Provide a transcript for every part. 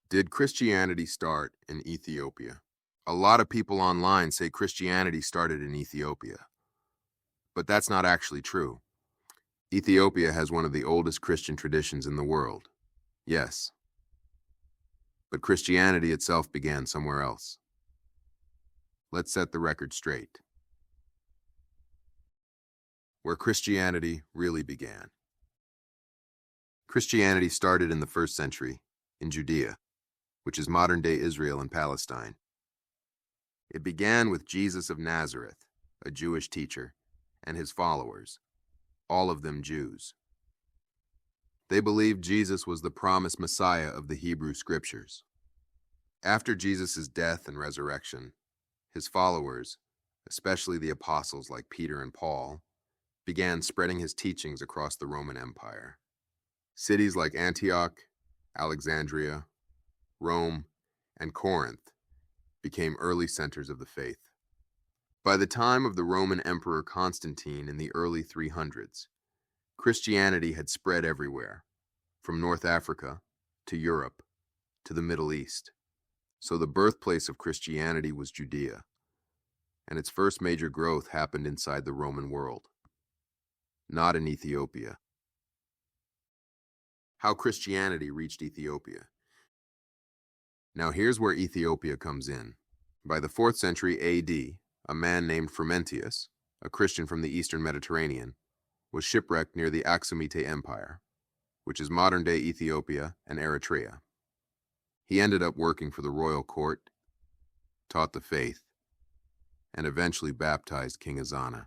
Did Christianity start in Ethiopia? A lot of people online say Christianity started in Ethiopia, but that's not actually true. Ethiopia has one of the oldest Christian traditions in the world. Yes, but Christianity itself began somewhere else. Let's set the record straight. Where Christianity really began. Christianity started in the 1st century in Judea, which is modern-day Israel and Palestine. It began with Jesus of Nazareth, a Jewish teacher, and his followers, all of them Jews. They believed Jesus was the promised Messiah of the Hebrew Scriptures. After Jesus' death and resurrection, his followers, especially the apostles like Peter and Paul, began spreading his teachings across the Roman Empire. Cities like Antioch, Alexandria, Rome, and Corinth became early centers of the faith. By the time of the Roman Emperor Constantine in the early 300s, Christianity had spread everywhere, from North Africa to Europe to the Middle East. So the birthplace of Christianity was Judea, and its first major growth happened inside the Roman world, not in Ethiopia. How Christianity reached Ethiopia. Now here's where Ethiopia comes in. By the 4th century AD, a man named Frumentius, a Christian from the Eastern Mediterranean, was shipwrecked near the Aksumite Empire, which is modern-day Ethiopia and Eritrea. He ended up working for the royal court, taught the faith, and eventually baptized King Ezana.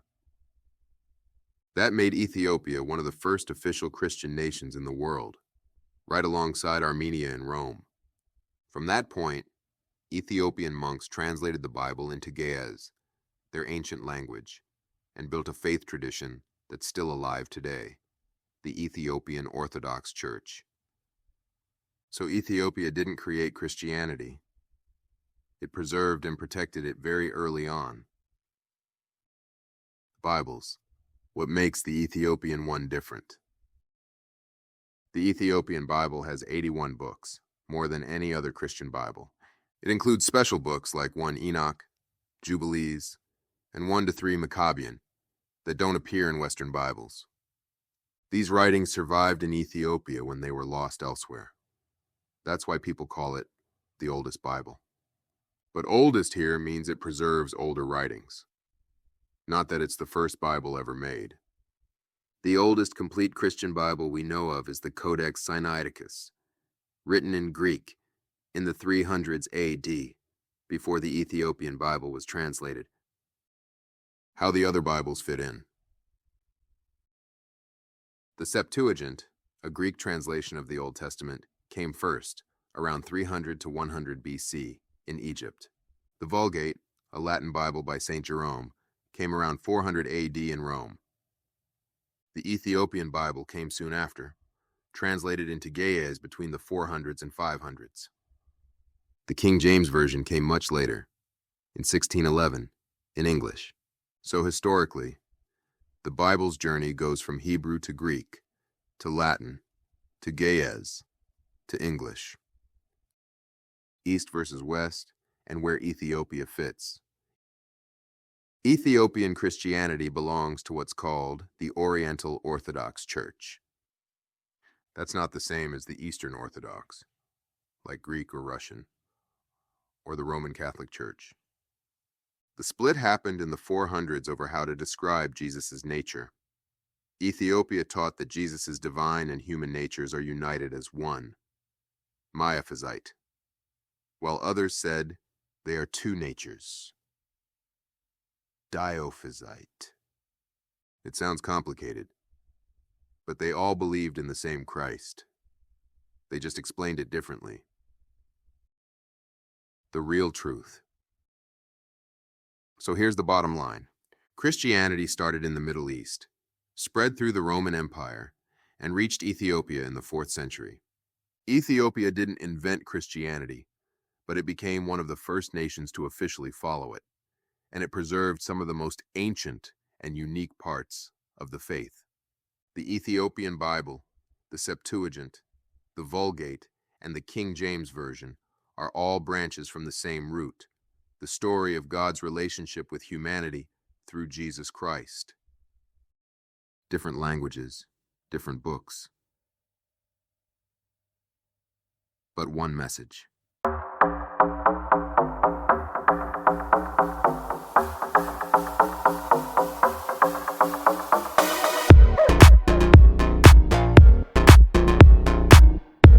That made Ethiopia one of the first official Christian nations in the world, right alongside Armenia and Rome. From that point, Ethiopian monks translated the Bible into Ge'ez, their ancient language, and built a faith tradition that's still alive today, the Ethiopian Orthodox Church. So Ethiopia didn't create Christianity. It preserved and protected it very early on. Bibles. What makes the Ethiopian one different? The Ethiopian Bible has 81 books, more than any other Christian Bible. It includes special books like 1 Enoch, Jubilees, and 1 to 3 Meqabyan that don't appear in Western Bibles. These writings survived in Ethiopia when they were lost elsewhere. That's why people call it the oldest Bible. But oldest here means it preserves older writings, not that it's the first Bible ever made. The oldest complete Christian Bible we know of is the Codex Sinaiticus, written in Greek in the 300s AD, before the Ethiopian Bible was translated. How the other Bibles fit in. The Septuagint, a Greek translation of the Old Testament, came first, around 300 to 100 BC, in Egypt. The Vulgate, a Latin Bible by St. Jerome, came around 400 AD in Rome. The Ethiopian Bible came soon after, translated into Ge'ez between the 400s and 500s. The King James Version came much later, in 1611, in English. So historically, the Bible's journey goes from Hebrew to Greek, to Latin, to Ge'ez, to English. East versus West, and where Ethiopia fits. Ethiopian Christianity belongs to what's called the Oriental Orthodox Church. That's not the same as the Eastern Orthodox, like Greek or Russian, or the Roman Catholic Church. The split happened in the 400s over how to describe Jesus' nature. Ethiopia taught that Jesus' divine and human natures are united as one, monophysite, while others said they are two natures, diophysite. It sounds complicated, but they all believed in the same Christ. They just explained it differently. The real truth. So here's the bottom line. Christianity started in the Middle East, spread through the Roman Empire, and reached Ethiopia in the 4th century. Ethiopia didn't invent Christianity, but it became one of the first nations to officially follow it, and it preserved some of the most ancient and unique parts of the faith. The Ethiopian Bible, the Septuagint, the Vulgate, and the King James Version are all branches from the same root, the story of God's relationship with humanity through Jesus Christ. Different languages, different books, but one message.